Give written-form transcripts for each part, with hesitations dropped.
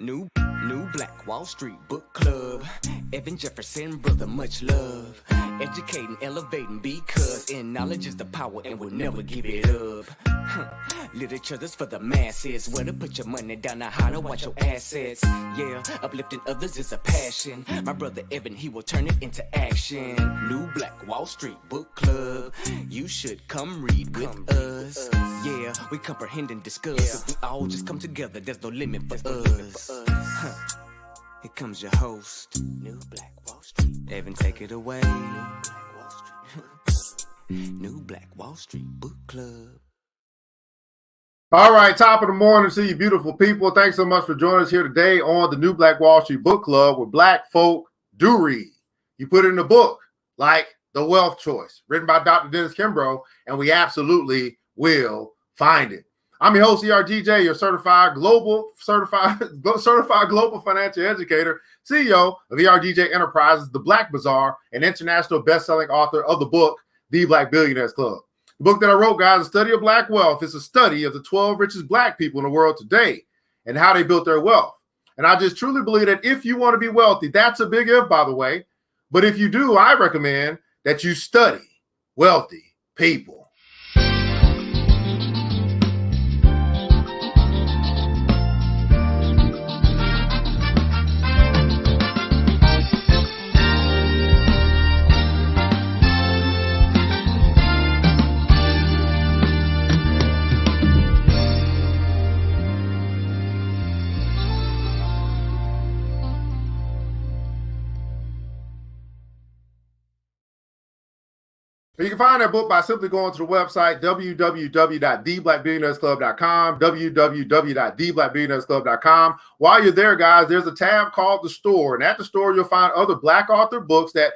New Black Wall Street Book Club. Evan Jefferson, brother, much love. Educating, elevating, because in knowledge is the power and we'll never give it up. Literature that's for the masses. Where to put your money down, now how to watch your assets. Yeah, uplifting others is a passion. My brother Evan, he will turn it into action. New Black Wall Street Book Club. You should come read with us. Yeah, we comprehend and discuss. If we all just come together, there's no limit for us. Here comes your host, New Black Wall Street. Evan, take it away. New Black Wall Street. New Black Wall Street Book Club. All right, top of the morning to you beautiful people. Thanks so much for joining us here today on the New Black Wall Street Book Club, where black folk do read. You put it in a book like The Wealth Choice, written by Dr. Dennis Kimbro, and we absolutely will find it. I'm your host, ERGJ, your certified global financial educator, CEO of ERGJ Enterprises, The Black Bazaar, and international best-selling author of the book, The Black Billionaires Club. The book that I wrote, guys, A Study of Black Wealth. It's a study of the 12 richest black people in the world today and how they built their wealth. And I just truly believe that if you want to be wealthy, that's a big if, by the way. But if you do, I recommend that you study wealthy people. You can find that book by simply going to the website www.theblackbillionairesclub.com, www.theblackbillionairesclub.com. While you're there, guys, there's a tab called The Store, and at the store, you'll find other black author books that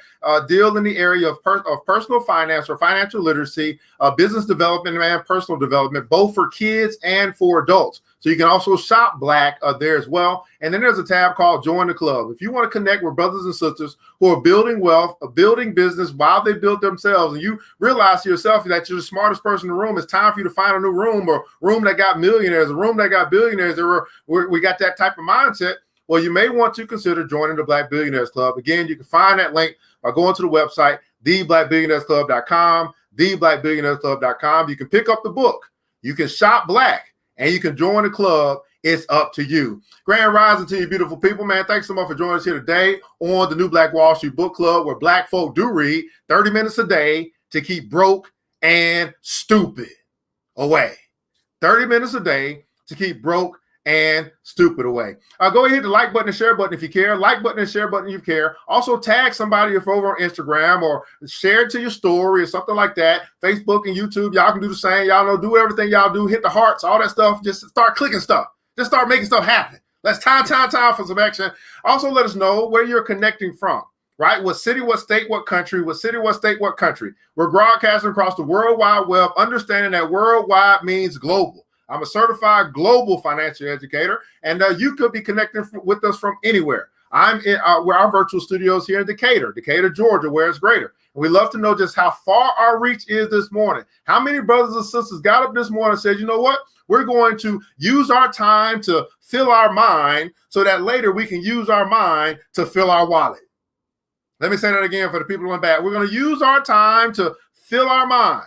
deal in the area of personal finance or financial literacy, business development, and personal development, both for kids and for adults. So you can also shop black there as well. And then there's a tab called Join the Club. If you want to connect with brothers and sisters who are building wealth, building business while they build themselves, and you realize to yourself that you're the smartest person in the room, it's time for you to find a new room, or room that got millionaires, a room that got billionaires, or we got that type of mindset. Well, you may want to consider joining the Black Billionaires Club. Again, you can find that link by going to the website, theblackbillionairesclub.com, theblackbillionairesclub.com. You can pick up the book. You can shop black. And you can join the club. It's up to you. Grand rising to you beautiful people, man. Thanks so much for joining us here today on the New Black Wall Street Book Club, where black folk do read 30 minutes a day to keep broke and stupid away. 30 minutes a day to keep broke and stupid away. Go ahead and hit the like button and share button if you care. Like button and share button if you care. Also tag somebody if over on Instagram, or share it to your story or something like that. Facebook and YouTube, y'all can do the same. Y'all know, do everything y'all do. Hit the hearts, all that stuff. Just start clicking stuff. Just start making stuff happen. Let's time for some action. Also let us know where you're connecting from. Right? What city, what state, what country, what city, what state, what country. We're broadcasting across the World Wide Web, understanding that worldwide means global. I'm a certified global financial educator, and you could be connecting with us from anywhere. I'm in our virtual studios here in Decatur, Georgia, where it's greater. And we love to know just how far our reach is this morning. How many brothers and sisters got up this morning and said, you know what? We're going to use our time to fill our mind so that later we can use our mind to fill our wallet. Let me say that again for the people in the back. We're going to use our time to fill our mind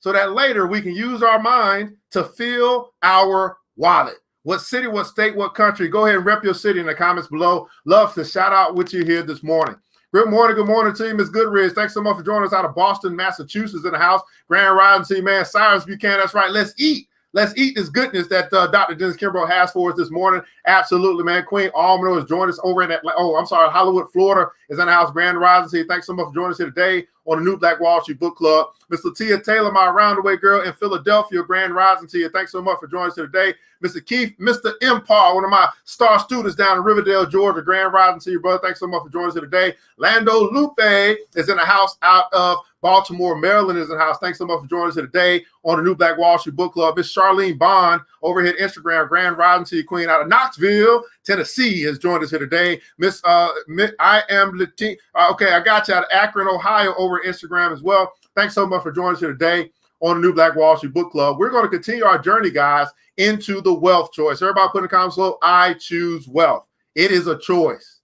so that later we can use our mind to fill our wallet. What city, what state, what country? Go ahead and rep your city in the comments below. Love to shout out with you here this morning. Good morning to you, Ms. Goodrich. Thanks so much for joining us out of Boston, Massachusetts in the house. Grand rising to you, man. Cyrus Buchanan, that's right. Let's eat. Let's eat this goodness that Dr. Dennis Kimbro has for us this morning. Absolutely, man. Queen Almano has joined us over in Hollywood, Florida is in the house. Grand rising to you. Thanks so much for joining us here today on the New Black Wall Street Book Club. Miss Latia Taylor, my roundaway girl in Philadelphia. Grand rising to you. Thanks so much for joining us here today. Mr. Keith, Mr. Empar, one of my star students down in Riverdale, Georgia. Grand rising to you, brother. Thanks so much for joining us here today. Lando Lupe is in the house out of Baltimore, Maryland is in the house. Thanks so much for joining us here today on the New Black Wall Street Book Club. Miss Charlene Bond over here at Instagram. Grand rising to you, queen, out of Knoxville, Tennessee, has joined us here today. Miss I am Latin. Okay, I got you out of Akron, Ohio, over at Instagram as well. Thanks so much for joining us here today on the New Black Wall Street Book Club. We're going to continue our journey, guys, into the wealth choice. Everybody put in the comments below, I choose wealth. It is a choice,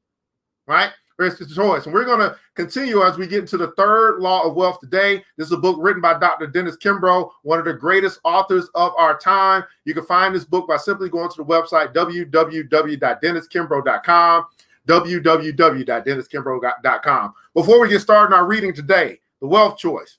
right? It's a choice. And we're going to continue as we get into the third law of wealth today. This is a book written by Dr. Dennis Kimbro, one of the greatest authors of our time. You can find this book by simply going to the website www.denniskimbro.com, www.denniskimbro.com. Before we get started on our reading today, the wealth choice,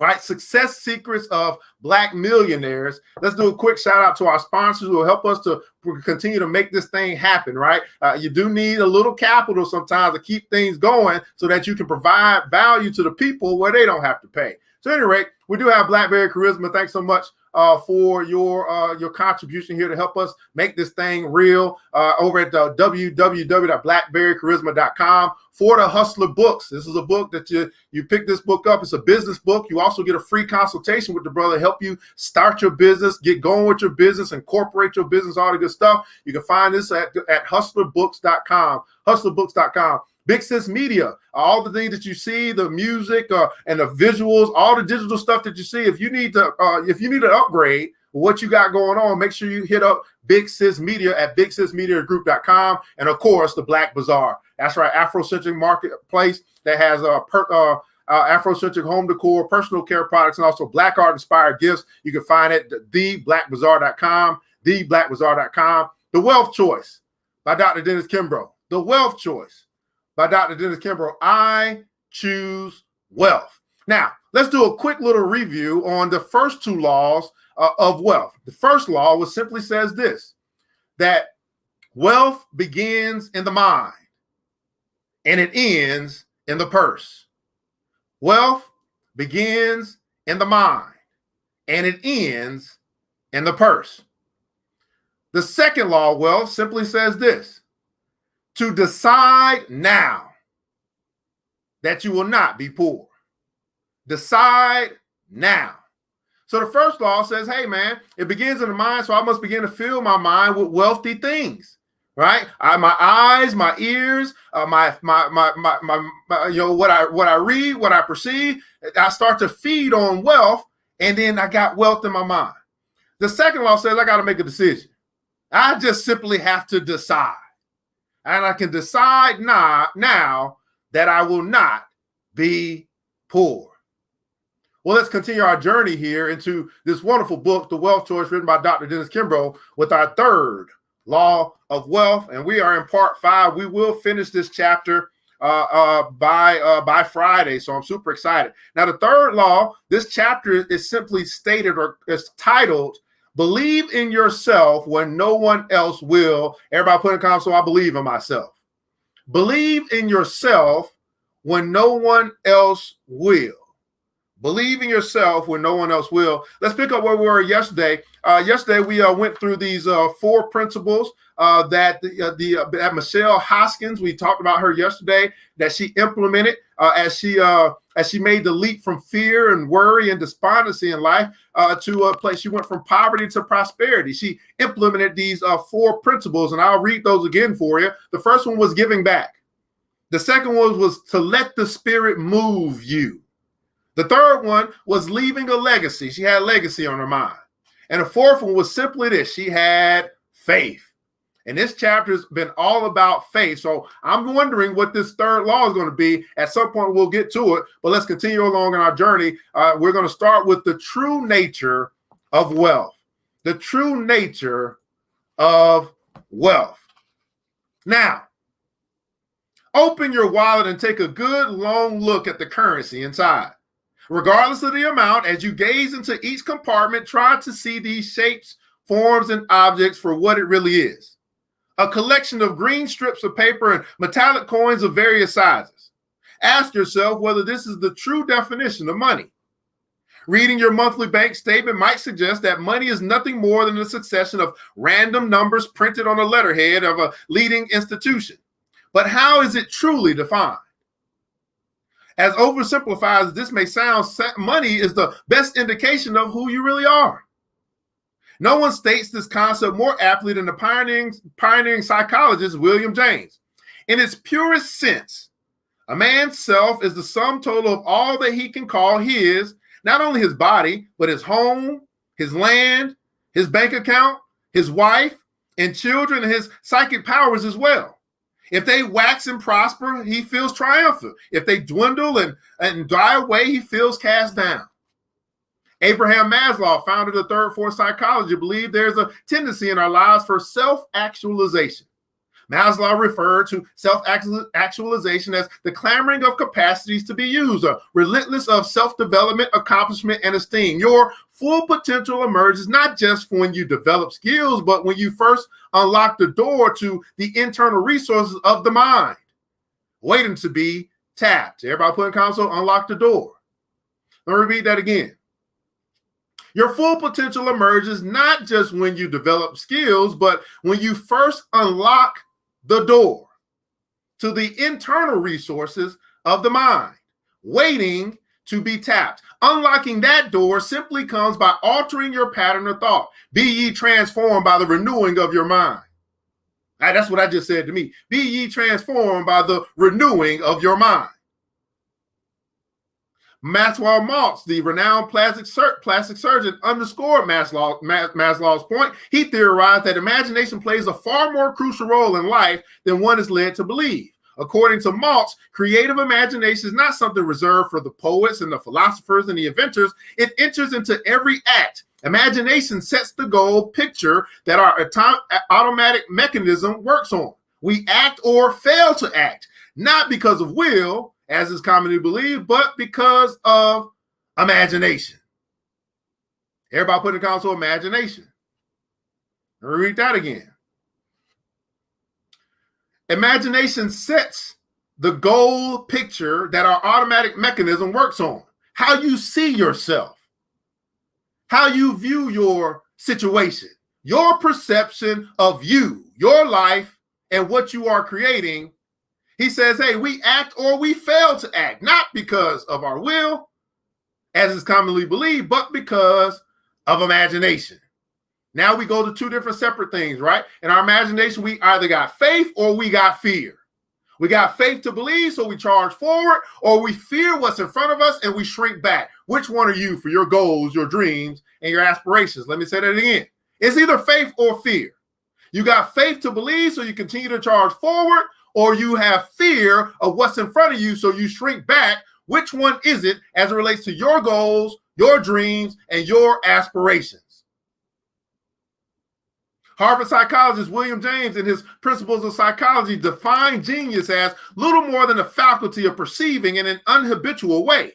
right? Success secrets of Black millionaires. Let's do a quick shout out to our sponsors who will help us to continue to make this thing happen, right? You do need a little capital sometimes to keep things going so that you can provide value to the people where they don't have to pay. So at any rate, we do have Blackberry Charisma. Thanks so much for your contribution here to help us make this thing real over at www.blackberrycharisma.com. For the Hustler books, this is a book that you pick this book up. It's a business book. You also get a free consultation with the brother, help you start your business, get going with your business, incorporate your business, all the good stuff. You can find this at hustlerbooks.com, hustlerbooks.com. Big Sis Media, all the things that you see, the music and the visuals, all the digital stuff that you see. If you need to upgrade what you got going on, make sure you hit up Big Sis Media at bigsismediagroup.com. And of course, the Black Bazaar. That's right, Afrocentric marketplace that has Afrocentric home decor, personal care products, and also Black art inspired gifts. You can find it at theblackbazaar.com, theblackbazaar.com. The Wealth Choice by Dr. Dennis Kimbro. The Wealth Choice by Dr. Dennis Kimbro. I choose wealth. Now, let's do a quick little review on the first two laws of wealth. The first law was simply says this, that wealth begins in the mind and it ends in the purse. Wealth begins in the mind and it ends in the purse. The second law of wealth simply says this, to decide now that you will not be poor. Decide now. So the first law says, hey, man, it begins in the mind, so I must begin to fill my mind with wealthy things, right? My eyes, my ears, what I read, what I perceive, I start to feed on wealth, and then I got wealth in my mind. The second law says I got to make a decision. I just simply have to decide. And I can decide now that I will not be poor. Well, let's continue our journey here into this wonderful book, The Wealth Choice, written by Dr. Dennis Kimbro, with our third law of wealth. And we are in part 5. We will finish this chapter by Friday. So I'm super excited. Now, the third law, this chapter is simply stated or is titled, Believe in yourself when no one else will. Everybody put in comments, so I believe in myself. Believe in yourself when no one else will. Believe in yourself when no one else will. Let's pick up where we were yesterday. Yesterday, we went through these 4 principles that Michelle Hoskins, we talked about her yesterday, that she implemented as she made the leap from fear and worry and despondency in life to a place. She went from poverty to prosperity. She implemented these 4 principles, and I'll read those again for you. The first one was giving back. The second one was to let the Spirit move you. The third one was leaving a legacy. She had legacy on her mind. And the fourth one was simply this. She had faith. And this chapter has been all about faith. So I'm wondering what this third law is going to be. At some point, we'll get to it. But let's continue along in our journey. We're going to start with the true nature of wealth. The true nature of wealth. Now, open your wallet and take a good long look at the currency inside. Regardless of the amount, as you gaze into each compartment, try to see these shapes, forms, and objects for what it really is. A collection of green strips of paper and metallic coins of various sizes. Ask yourself whether this is the true definition of money. Reading your monthly bank statement might suggest that money is nothing more than a succession of random numbers printed on a letterhead of a leading institution. But how is it truly defined? As oversimplified as this may sound, money is the best indication of who you really are. No one states this concept more aptly than the pioneering psychologist William James. In its purest sense, a man's self is the sum total of all that he can call his, not only his body, but his home, his land, his bank account, his wife and children, and his psychic powers as well. If they wax and prosper, he feels triumphant. If they dwindle and die away, he feels cast down. Abraham Maslow, founder of the third form psychology, believed there's a tendency in our lives for self-actualization. Maslow referred to self-actualization as the clamoring of capacities to be used, a relentless of self-development, accomplishment, and esteem. Your full potential emerges not just when you develop skills, but when you first unlock the door to the internal resources of the mind, waiting to be tapped. Everybody put in console, unlock the door. Let me repeat that again. Your full potential emerges not just when you develop skills, but when you first unlock the door to the internal resources of the mind, waiting to be tapped. Unlocking that door simply comes by altering your pattern of thought. Be ye transformed by the renewing of your mind. That's what I just said to me. Be ye transformed by the renewing of your mind. Maxwell Maltz, the renowned plastic surgeon, underscored Maslow's point. He theorized that imagination plays a far more crucial role in life than one is led to believe. According to Maltz, creative imagination is not something reserved for the poets and the philosophers and the inventors. It enters into every act. Imagination sets the goal picture that our automatic mechanism works on. We act or fail to act, not because of will, as is commonly believed, but because of imagination. Everybody put in the console imagination. Let me read that again. Imagination sets the goal picture that our automatic mechanism works on. How you see yourself, how you view your situation, your perception of you, your life, and what you are creating. He says, hey, we act or we fail to act, not because of our will, as is commonly believed, but because of imagination. Now we go to two different separate things, right? In our imagination, we either got faith or we got fear. We got faith to believe, so we charge forward, or we fear what's in front of us and we shrink back. Which one are you for your goals, your dreams, and your aspirations? Let me say that again. It's either faith or fear. You got faith to believe, so you continue to charge forward, or you have fear of what's in front of you, so you shrink back. Which one is it as it relates to your goals, your dreams, and your aspirations? Harvard psychologist William James, in his Principles of Psychology, defined genius as little more than the faculty of perceiving in an unhabitual way.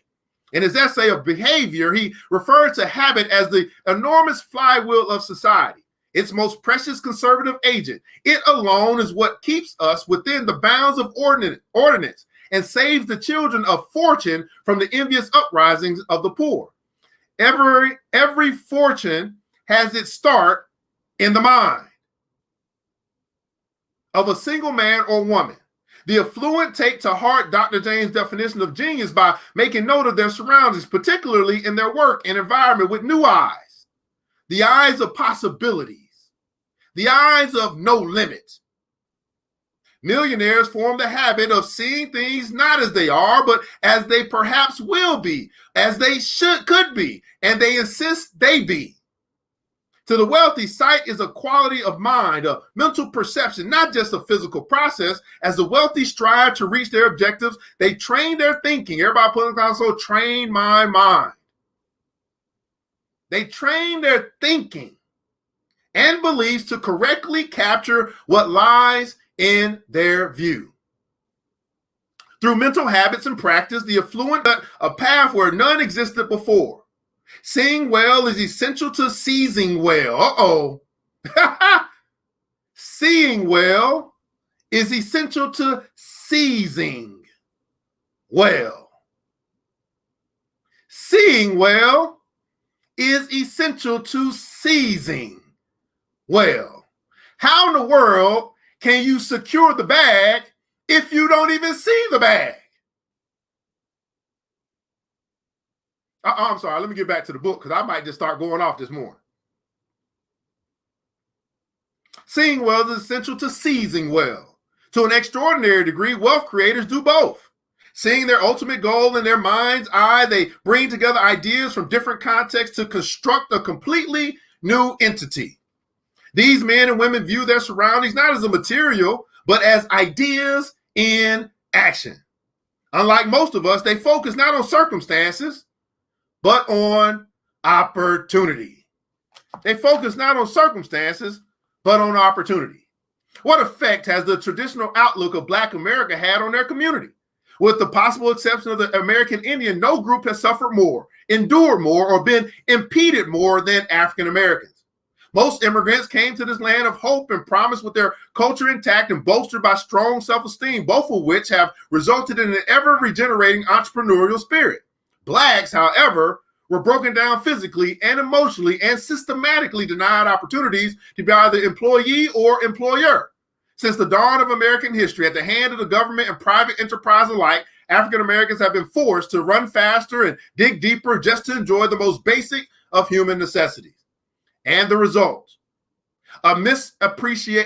In his essay of behavior, he referred to habit as the enormous flywheel of society, its most precious conservative agent. It alone is what keeps us within the bounds of ordinance and saves the children of fortune from the envious uprisings of the poor. Every fortune has its start in the mind of a single man or woman. The affluent take to heart Dr. James' definition of genius by making note of their surroundings, particularly in their work and environment, with new eyes, the eyes of possibilities, the eyes of no limit. Millionaires form the habit of seeing things not as they are, but as they perhaps will be, as they could be, and they insist they be. To the wealthy, sight is a quality of mind, a mental perception, not just a physical process. As the wealthy strive to reach their objectives, they train their thinking. Everybody put in the console, train my mind. They train their thinking and beliefs to correctly capture what lies in their view. Through mental habits and practice, the affluent cut a path where none existed before. Seeing well is essential to seizing well. Seeing well is essential to seizing well. Seeing well is essential to seizing well. How in the world can you secure the bag if you don't even see the bag? I'm sorry, let me get back to the book because I might just start going off this morning. Seeing well is essential to seizing well. To an extraordinary degree, wealth creators do both. Seeing their ultimate goal in their mind's eye, they bring together ideas from different contexts to construct a completely new entity. These men and women view their surroundings not as a material, but as ideas in action. Unlike most of us, they focus not on circumstances, but on opportunity. They focus not on circumstances, but on opportunity. What effect has the traditional outlook of Black America had on their community? With the possible exception of the American Indian, no group has suffered more, endured more, or been impeded more than African Americans. Most immigrants came to this land of hope and promise with their culture intact and bolstered by strong self-esteem, both of which have resulted in an ever-regenerating entrepreneurial spirit. Blacks, however, were broken down physically and emotionally and systematically denied opportunities to be either employee or employer. Since the dawn of American history, at the hand of the government and private enterprise alike, African Americans have been forced to run faster and dig deeper just to enjoy the most basic of human necessities. And the result, a misapprehension,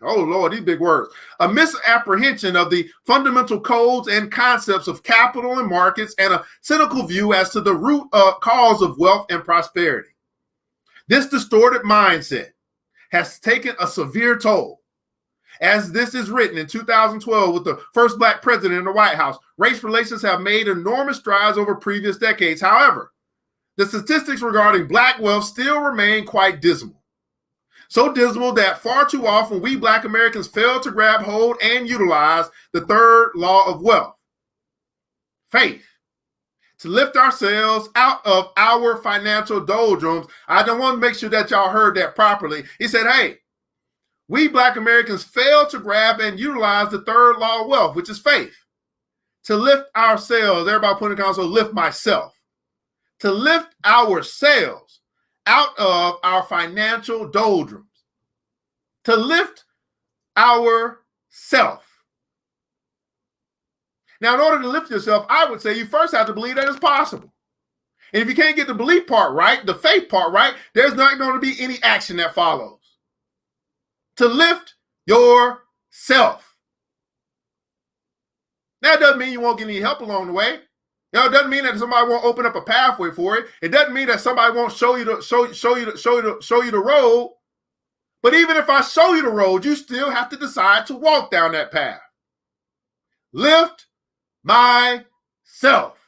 oh Lord, these big words, a misapprehension of the fundamental codes and concepts of capital and markets, and a cynical view as to the root cause of wealth and prosperity. This distorted mindset has taken a severe toll. As this is written in 2012 with the first Black president in the White House, race relations have made enormous strides over previous decades. However, the statistics regarding Black wealth still remain quite dismal. So dismal that far too often we Black Americans fail to grab hold and utilize the third law of wealth, faith, to lift ourselves out of our financial doldrums. I don't want to make sure that y'all heard that properly. He said, hey, we Black Americans fail to grab and utilize the third law of wealth, which is faith, to lift ourselves. Everybody put in the console, lift myself. To lift ourselves out of our financial doldrums, to lift ourself. Now, in order to lift yourself, I would say you first have to believe that it's possible. And if you can't get the belief part right, the faith part right, there's not going to be any action that follows. To lift yourself. That doesn't mean you won't get any help along the way. You know, it doesn't mean that somebody won't open up a pathway for it. It doesn't mean that somebody won't show you the road. But even if I show you the road, you still have to decide to walk down that path. Lift myself.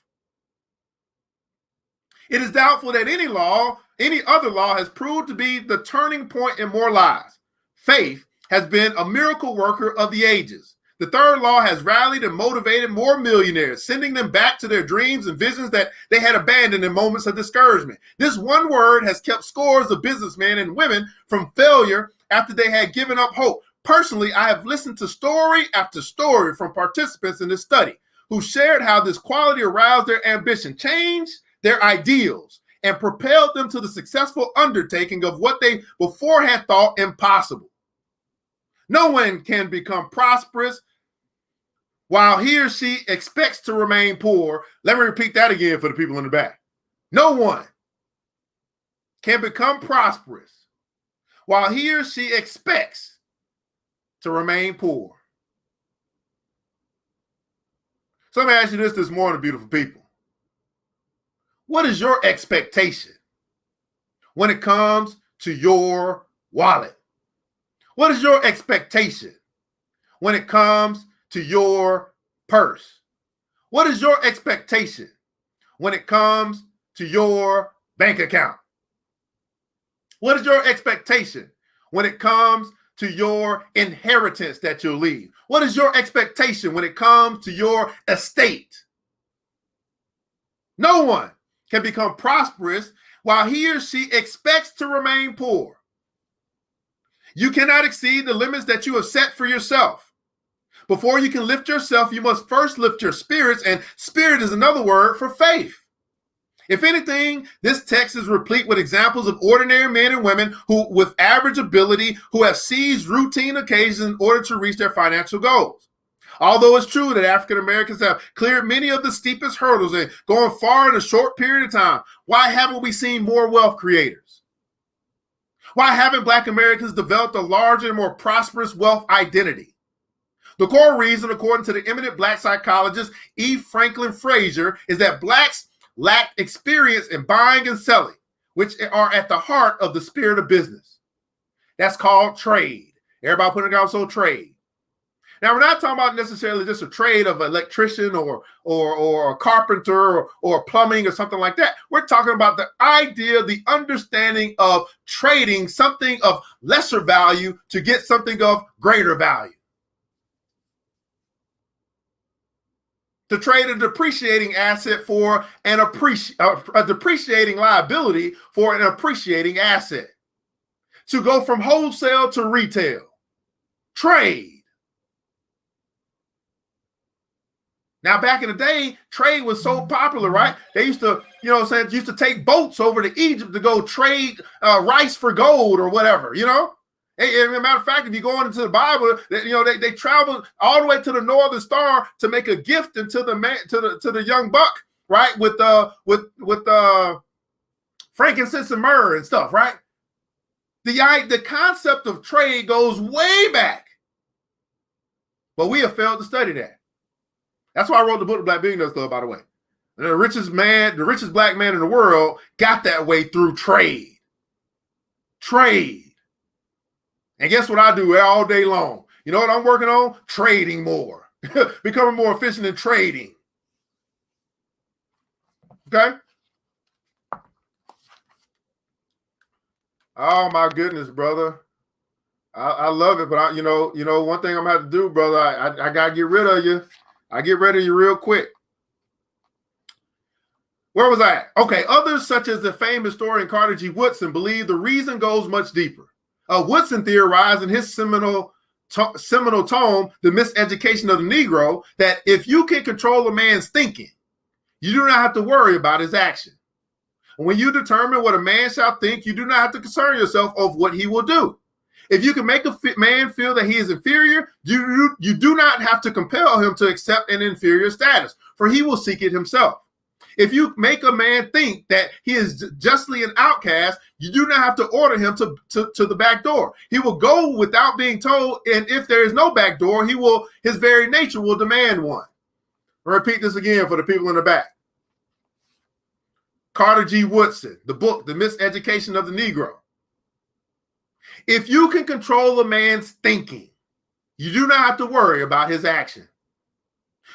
It is doubtful that any other law has proved to be the turning point in more lives. Faith has been a miracle worker of the ages. The third law has rallied and motivated more millionaires, sending them back to their dreams and visions that they had abandoned in moments of discouragement. This one word has kept scores of businessmen and women from failure after they had given up hope. Personally, I have listened to story after story from participants in this study who shared how this quality aroused their ambition, changed their ideals, and propelled them to the successful undertaking of what they before had thought impossible. No one can become prosperous while he or she expects to remain poor. Let me repeat that again for the people in the back. No one can become prosperous while he or she expects to remain poor. So let me ask you this morning, beautiful people. What is your expectation when it comes to your wallet? What is your expectation when it comes to your purse? What is your expectation when it comes to your bank account? What is your expectation when it comes to your inheritance that you'll leave? What is your expectation when it comes to your estate? No one can become prosperous while he or she expects to remain poor. You cannot exceed the limits that you have set for yourself. Before you can lift yourself, you must first lift your spirits, and spirit is another word for faith. If anything, this text is replete with examples of ordinary men and women who, with average ability, who have seized routine occasions in order to reach their financial goals. Although it's true that African Americans have cleared many of the steepest hurdles and gone far in a short period of time, why haven't we seen more wealth creators? Why haven't Black Americans developed a larger and more prosperous wealth identity? The core reason, according to the eminent black psychologist E. Franklin Frazier, is that blacks lack experience in buying and selling, which are at the heart of the spirit of business. That's called trade. Everybody putting it also trade. Now, we're not talking about necessarily just a trade of an electrician or a carpenter or plumbing or something like that. We're talking about the idea, the understanding of trading something of lesser value to get something of greater value. To trade a depreciating asset for a depreciating liability for an appreciating asset. To go from wholesale to retail. Trade. Now, back in the day, trade was so popular, right? They used to, used to take boats over to Egypt to go trade rice for gold or whatever, As a matter of fact, if you go into the Bible, they traveled all the way to the Northern Star to make a gift to the young buck, right? With frankincense and myrrh and stuff, right? The concept of trade goes way back, but we have failed to study that. That's why I wrote the book, The Black Millionaires Club, by the way. And the richest black man in the world got that way through trade. Trade. And guess what I do all day long? You know what I'm working on? Trading more. Becoming more efficient in trading. Okay? Oh, my goodness, brother. I love it, but one thing I'm going to have to do, brother, I got to get rid of you. I get rid of you real quick. Where was I at? Okay, others such as the famed historian Carter G. Woodson believe the reason goes much deeper. Woodson theorized in his seminal tome, The Miseducation of the Negro, that if you can control a man's thinking, you do not have to worry about his action. When you determine what a man shall think, you do not have to concern yourself of what he will do. If you can make a man feel that he is inferior, you do not have to compel him to accept an inferior status, for he will seek it himself. If you make a man think that he is justly an outcast, you do not have to order him to the back door. He will go without being told, and if there is no back door, his very nature will demand one. I'll repeat this again for the people in the back. Carter G. Woodson, the book, The Miseducation of the Negro. If you can control a man's thinking, you do not have to worry about his action.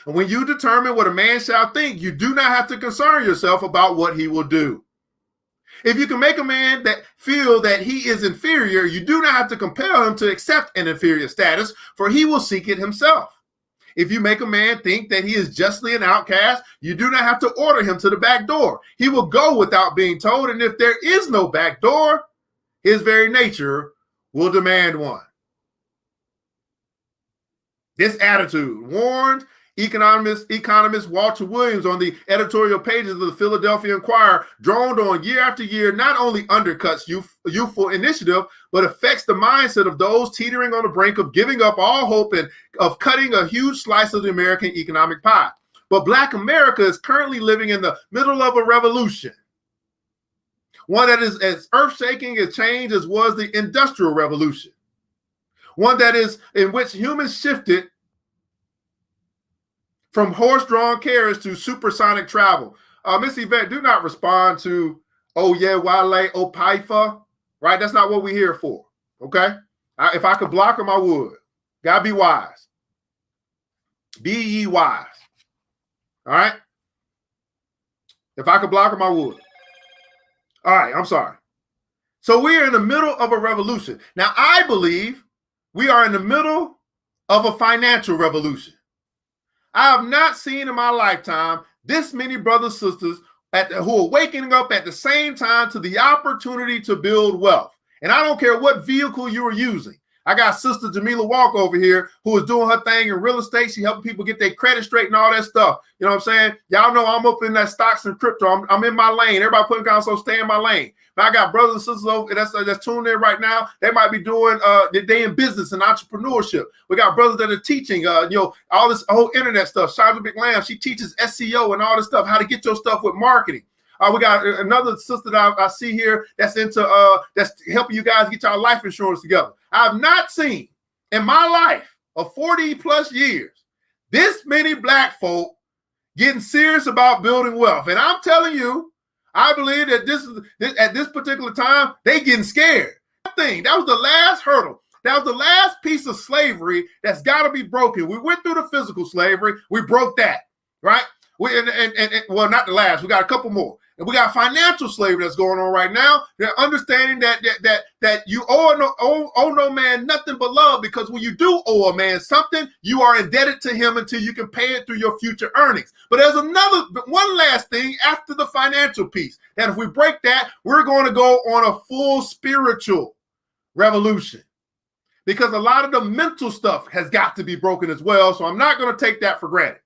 And when you determine what a man shall think, you do not have to concern yourself about what he will do. If you can make a man that feel that he is inferior, you do not have to compel him to accept an inferior status, for he will seek it himself. If you make a man think that he is justly an outcast, you do not have to order him to the back door. He will go without being told, and if there is no back door, his very nature will demand one. This attitude warned economist Walter Williams on the editorial pages of the Philadelphia Inquirer, droned on year after year, not only undercuts youthful initiative, but affects the mindset of those teetering on the brink of giving up all hope and of cutting a huge slice of the American economic pie. But Black America is currently living in the middle of a revolution. One that is as earth-shaking as change as was the Industrial Revolution. One that is in which humans shifted from horse-drawn carriage to supersonic travel. Miss Yvette, do not respond to, oh yeah, Wale, oh Paifa, right? That's not what we're here for, okay? If I could block them, I would. Gotta be wise. Be ye wise, all right? If I could block them, I would. All right, I'm sorry. So we are in the middle of a revolution. Now, I believe we are in the middle of a financial revolution. I have not seen in my lifetime this many brothers and sisters who are waking up at the same time to the opportunity to build wealth. And I don't care what vehicle you are using. I got Sister Jamila Walker over here who is doing her thing in real estate. She helping people get their credit straight and all that stuff. You know what I'm saying? Y'all know I'm up in that stocks and crypto. I'm in my lane. Everybody putting down, so stay in my lane. But I got brothers and sisters over that's tuned in right now. They might be doing they in business and entrepreneurship. We got brothers that are teaching all this whole internet stuff. Chandra McLam, she teaches SEO and all this stuff, how to get your stuff with marketing. We got another sister that I see here that's into that's helping you guys get your life insurance together. I have not seen in my life, of 40 plus years, this many black folk getting serious about building wealth. And I'm telling you, I believe that at this particular time, they getting scared. That was the last hurdle. That was the last piece of slavery that's got to be broken. We went through the physical slavery. We broke that, right? Well, not the last. We got a couple more. And we got financial slavery that's going on right now. They're understanding that you owe no man nothing but love, because when you do owe a man something, you are indebted to him until you can pay it through your future earnings. But there's one last thing after the financial piece, that if we break that, we're going to go on a full spiritual revolution, because a lot of the mental stuff has got to be broken as well. So I'm not going to take that for granted.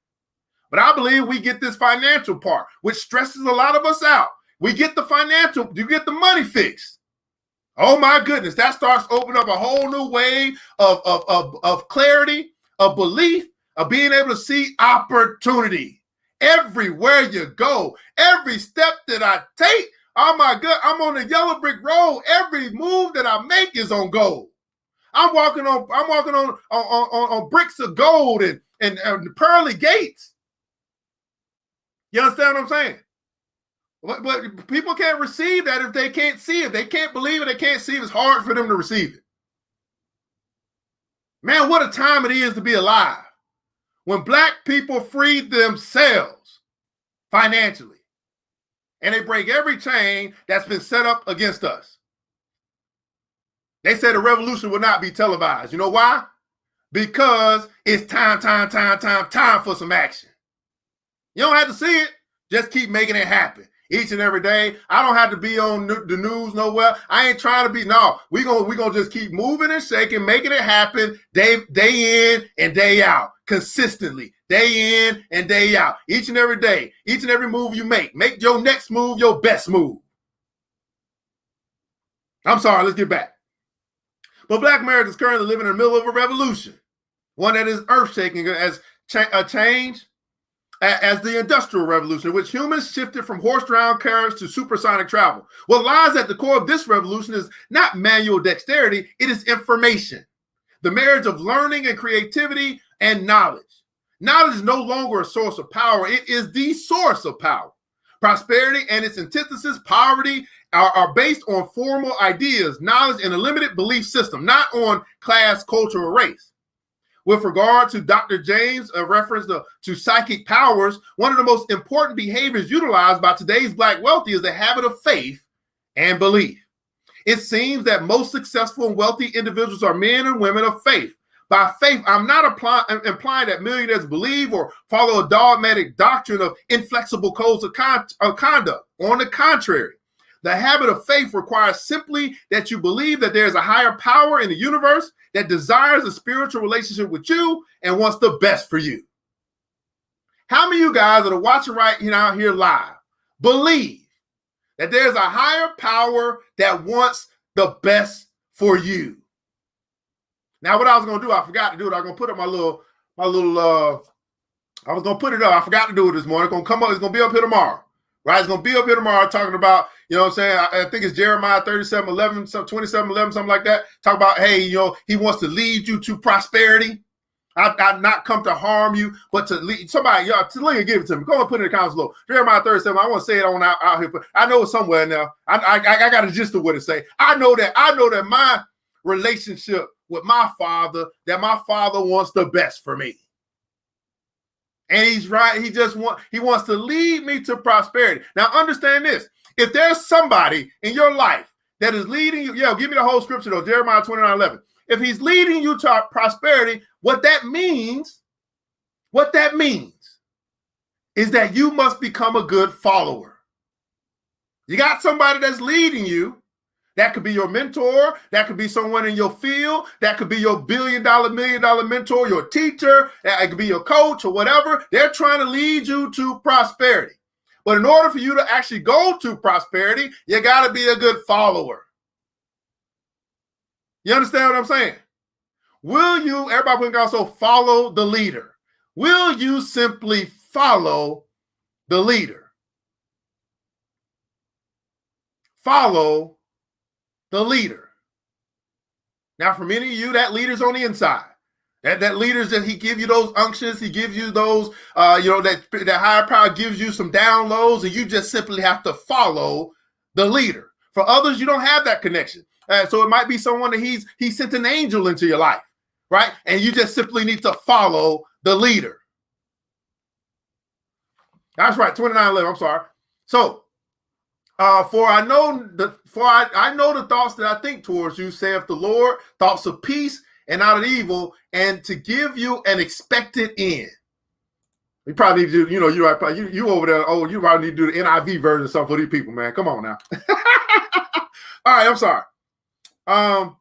But I believe we get this financial part, which stresses a lot of us out. We get the financial, you get the money fixed. Oh my goodness, that starts opening up a whole new way of clarity, of belief, of being able to see opportunity. Everywhere you go, every step that I take, oh my God, I'm on the yellow brick road. Every move that I make is on gold. I'm walking on bricks of gold and pearly gates. You understand what I'm saying? But people can't receive that if they can't see it. They can't believe it. They can't see it. It's hard for them to receive it. Man, what a time it is to be alive when black people freed themselves financially, and they break every chain that's been set up against us. They said the revolution will not be televised. You know why? Because it's time for some action. You don't have to see it. Just keep making it happen each and every day. I don't have to be on the news nowhere. I ain't trying to be. No, we gonna just keep moving and shaking, making it happen day in and day out, consistently, day in and day out, each and every day, each and every move you make. Make your next move your best move. I'm sorry, let's get back. But Black America is currently living in the middle of a revolution, one that is earth-shaking as a change as the Industrial Revolution, in which humans shifted from horse-drawn carriage to supersonic travel. What lies at the core of this revolution is not manual dexterity, it is information. The marriage of learning and creativity and knowledge. Knowledge is no longer a source of power, it is the source of power. Prosperity and its antithesis, poverty, are based on formal ideas, knowledge, and a limited belief system, not on class, culture, or race. With regard to Dr. James' reference to psychic powers, one of the most important behaviors utilized by today's Black wealthy is the habit of faith and belief. It seems that most successful and wealthy individuals are men and women of faith. By faith, I'm not implying that millionaires believe or follow a dogmatic doctrine of inflexible codes of conduct. On the contrary, the habit of faith requires simply that you believe that there is a higher power in the universe that desires a spiritual relationship with you and wants the best for you. How many of you guys that are watching right now here live believe that there's a higher power that wants the best for you? Now, what I was going to do, I forgot to do it. I was going to put up I was going to put it up. I forgot to do it this morning. It's going to come up. It's going to be up here tomorrow. Right? It's going to be up here tomorrow talking about, you know what I'm saying? I think it's Jeremiah 37:11, 27:11, something like that. Talk about, hey, you know, he wants to lead you to prosperity. I've not come to harm you, but to lead somebody, y'all, to lead and give it to me. Go and put it in the comments below. Jeremiah 37, I want to say it on out here, but I know it's somewhere now. I got a gist of what it say. I know that my relationship with my father, that my father wants the best for me. And he's right. He wants to lead me to prosperity. Now, understand this. If there's somebody in your life that is leading you, give me the whole scripture though, Jeremiah 29:11. If he's leading you to prosperity, what that means is that you must become a good follower. You got somebody that's leading you. That could be your mentor. That could be someone in your field. That could be your $1 billion, $1 million mentor, your teacher. That could be your coach or whatever. They're trying to lead you to prosperity. But in order for you to actually go to prosperity, you got to be a good follower. You understand what I'm saying? Will you, everybody can also follow the leader? Will you simply follow the leader? Follow the leader. Now, for many of you, that leader's on the inside. That leaders that he give you those unctions, he gives you those, that higher power gives you some downloads, and you just simply have to follow the leader. For others, you don't have that connection. So it might be someone that he sent an angel into your life, right? And you just simply need to follow the leader. That's right, 29:11. I'm sorry. So, for I know the thoughts that I think towards you, saith the Lord, thoughts of peace and not of evil, and to give you an expected end. You probably need to do, you over there. Oh, you probably need to do the NIV version or something for these people, man. Come on now. All right, I'm sorry. I'm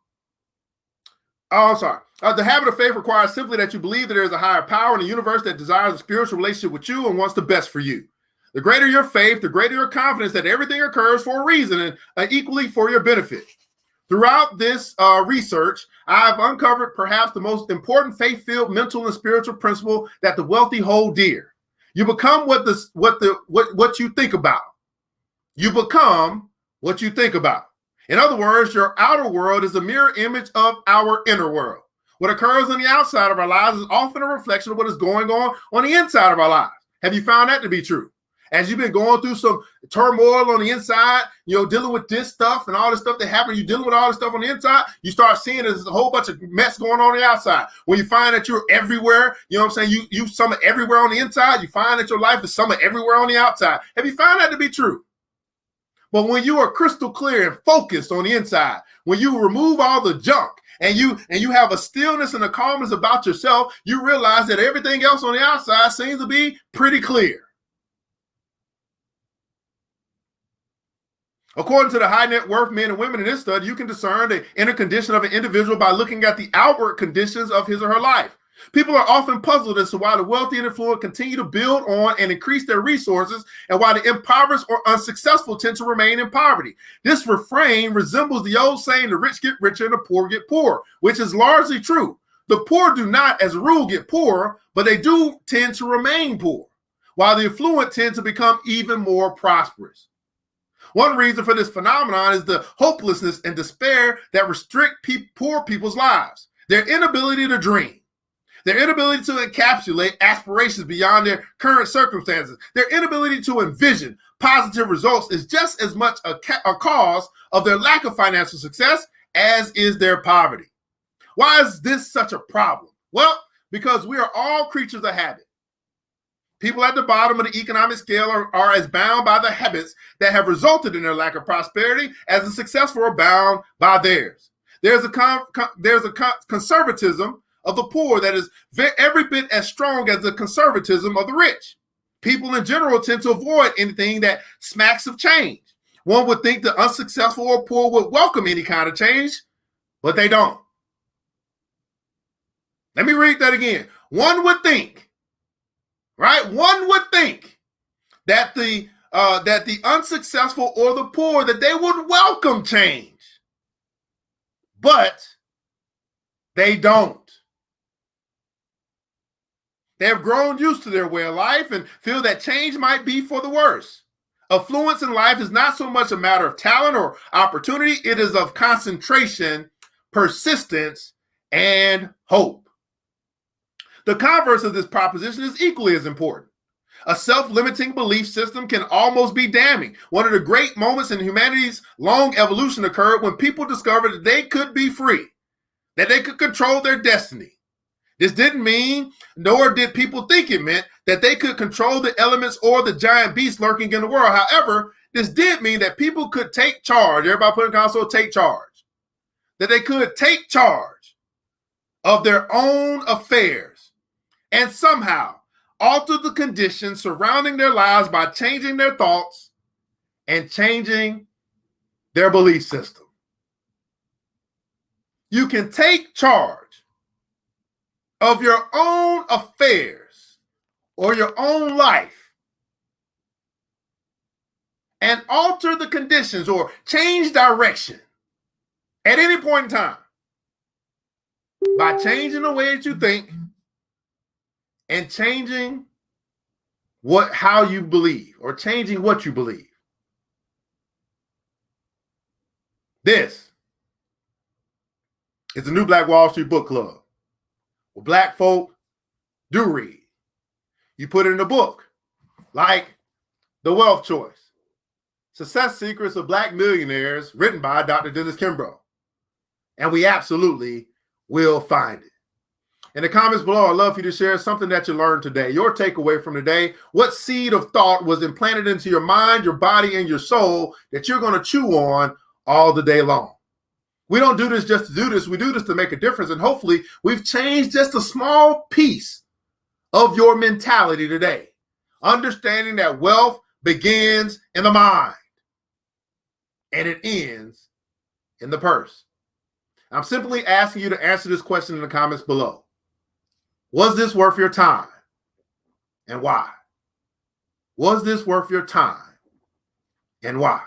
sorry. The habit of faith requires simply that you believe that there is a higher power in the universe that desires a spiritual relationship with you and wants the best for you. The greater your faith, the greater your confidence that everything occurs for a reason and equally for your benefit. Throughout this research, I've uncovered perhaps the most important faith-filled mental and spiritual principle that the wealthy hold dear. You become what you think about. You become what you think about. In other words, your outer world is a mirror image of our inner world. What occurs on the outside of our lives is often a reflection of what is going on the inside of our lives. Have you found that to be true? As you've been going through some turmoil on the inside, dealing with this stuff and all this stuff that happened, you're dealing with all this stuff on the inside, you start seeing there's a whole bunch of mess going on the outside. When you find that you're everywhere, you some are everywhere on the inside, you find that your life is some are everywhere on the outside. Have you found that to be true? But when you are crystal clear and focused on the inside, when you remove all the junk and you have a stillness and a calmness about yourself, you realize that everything else on the outside seems to be pretty clear. According to the high net worth men and women in this study, you can discern the inner condition of an individual by looking at the outward conditions of his or her life. People are often puzzled as to why the wealthy and affluent continue to build on and increase their resources, and why the impoverished or unsuccessful tend to remain in poverty. This refrain resembles the old saying, the rich get richer and the poor get poorer, which is largely true. The poor do not, as a rule, get poorer, but they do tend to remain poor, while the affluent tend to become even more prosperous. One reason for this phenomenon is the hopelessness and despair that restrict poor people's lives, their inability to dream, their inability to encapsulate aspirations beyond their current circumstances, their inability to envision positive results is just as much a cause of their lack of financial success as is their poverty. Why is this such a problem? Well, because we are all creatures of habit. People at the bottom of the economic scale are as bound by the habits that have resulted in their lack of prosperity as the successful are bound by theirs. There's a conservatism of the poor that is every bit as strong as the conservatism of the rich. People in general tend to avoid anything that smacks of change. One would think the unsuccessful or poor would welcome any kind of change, but they don't. Let me read that again. One would think, right? One would think that the unsuccessful or the poor, that they would welcome change, but they don't. They have grown used to their way of life and feel that change might be for the worse. Affluence in life is not so much a matter of talent or opportunity. It is of concentration, persistence, and hope. The converse of this proposition is equally as important. A self-limiting belief system can almost be damning. One of the great moments in humanity's long evolution occurred when people discovered that they could be free, that they could control their destiny. This didn't mean, nor did people think it meant, that they could control the elements or the giant beasts lurking in the world. However, this did mean that people could take charge. Everybody put in console, take charge. That they could take charge of their own affairs and somehow alter the conditions surrounding their lives by changing their thoughts and changing their belief system. You can take charge of your own affairs or your own life and alter the conditions or change direction at any point in time by changing the way that you think and changing how you believe, or changing what you believe. This is the New Black Wall Street Book Club. where black folk do read. You put it in a book like The Wealth Choice, Success Secrets of Black Millionaires, written by Dr. Dennis Kimbro. And we absolutely will find it. In the comments below, I'd love for you to share something that you learned today, your takeaway from today. What seed of thought was implanted into your mind, your body, and your soul that you're going to chew on all the day long? We don't do this just to do this. We do this to make a difference. And hopefully we've changed just a small piece of your mentality today. Understanding that wealth begins in the mind and it ends in the purse. I'm simply asking you to answer this question in the comments below. Was this worth your time? And why? Was this worth your time? And why?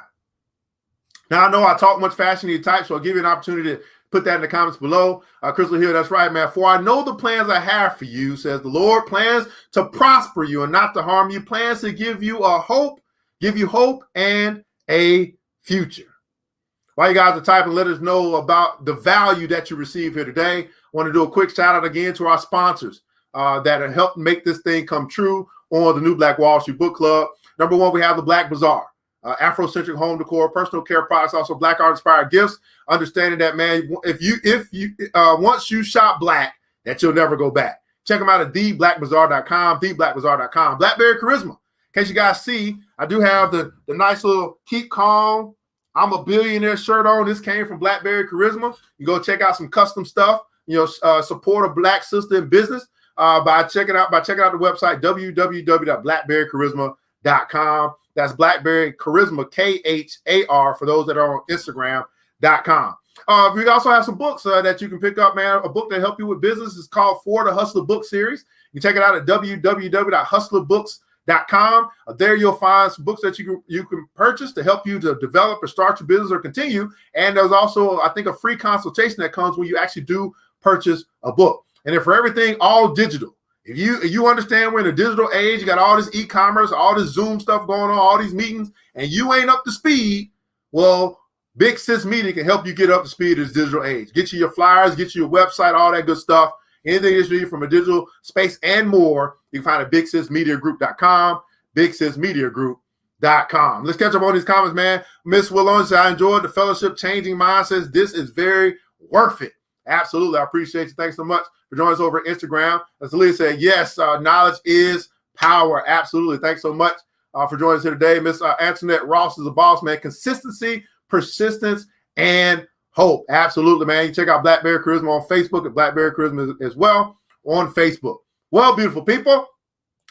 Now, I know I talk much faster than you type, so I'll give you an opportunity to put that in the comments below. Crystal Hill, that's right, man. For I know the plans I have for you, says the Lord, plans to prosper you and not to harm you, plans to give you hope and a future. While you guys are typing, let us know about the value that you receive here today. I want to do a quick shout out again to our sponsors that have helped make this thing come true on the New Black Wall Street Book Club. Number one, we have the Black Bazaar, Afrocentric home decor, personal care products, also Black art inspired gifts. Understanding that, man, if you once you shop Black, that you'll never go back. Check them out at theblackbazaar.com, theblackbazaar.com. Blackberry Charisma. In case you guys see, I do have the nice little Keep Calm, I'm a Billionaire shirt on. This came from Blackberry Charisma. You go check out some custom stuff. Support a Black sister in business by checking out the website www.blackberrycharisma.com. That's Blackberry Charisma, KHAR, for those that are on Instagram.com. We also have some books that you can pick up, man. A book that help you with business is called For the Hustler Book Series. You can check it out at www.hustlerbooks.com. There you'll find some books that you can purchase to help you to develop or start your business or continue. And there's also, I think, a free consultation that comes when you actually do purchase a book. And then for everything, all digital. If you understand we're in a digital age, you got all this e-commerce, all this Zoom stuff going on, all these meetings, and you ain't up to speed, well, Big Sis Media can help you get up to speed in this digital age. Get you your flyers, get you your website, all that good stuff. Anything that you need from a digital space and more, you can find at BigSisMediaGroup.com, BigSisMediaGroup.com. Let's catch up on these comments, man. Miss Willon says, I enjoyed the fellowship. Changing Minds says, this is very worth it. Absolutely. I appreciate you. Thanks so much for joining us over at Instagram. As Leah said, yes, knowledge is power. Absolutely. Thanks so much for joining us here today. Miss Antoinette Ross is a boss, man. Consistency, persistence, and hope. Absolutely, man. You check out Blackberry Charisma on Facebook at Blackberry Charisma as well on Facebook. Well, beautiful people, I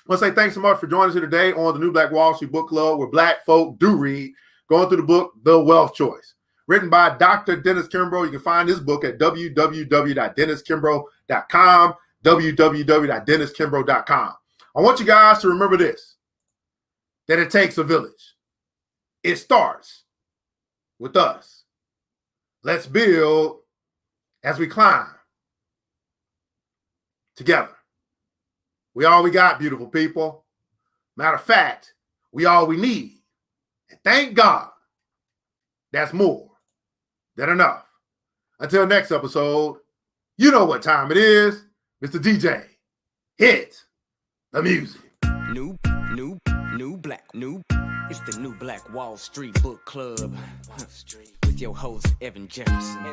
want to say thanks so much for joining us here today on the New Black Wall Street Book Club, where Black folk do read, going through the book, The Wealth Choice, written by Dr. Dennis Kimbro. You can find this book at www.denniskimbro.com, www.denniskimbro.com. I want you guys to remember this, that it takes a village. It starts with us. Let's build as we climb together. We all we got, beautiful people. Matter of fact, we all we need. And thank God, that's more than enough. Until next episode, you know what time it is. Mr. DJ, hit the music. It's the New Black Wall Street Book Club with your host Evan Jefferson.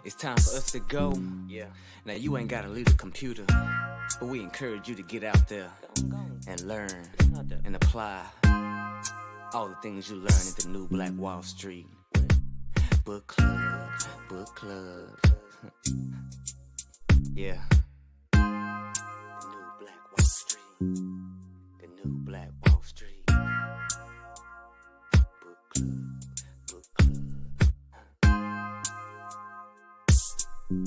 It's time for us to go. Yeah. Now you ain't gotta leave the computer, but we encourage you to get out there and learn and apply all the things you learn at the New Black Wall Street Book Club. Yeah. The New Black Wall Street. The New Black Wall Street.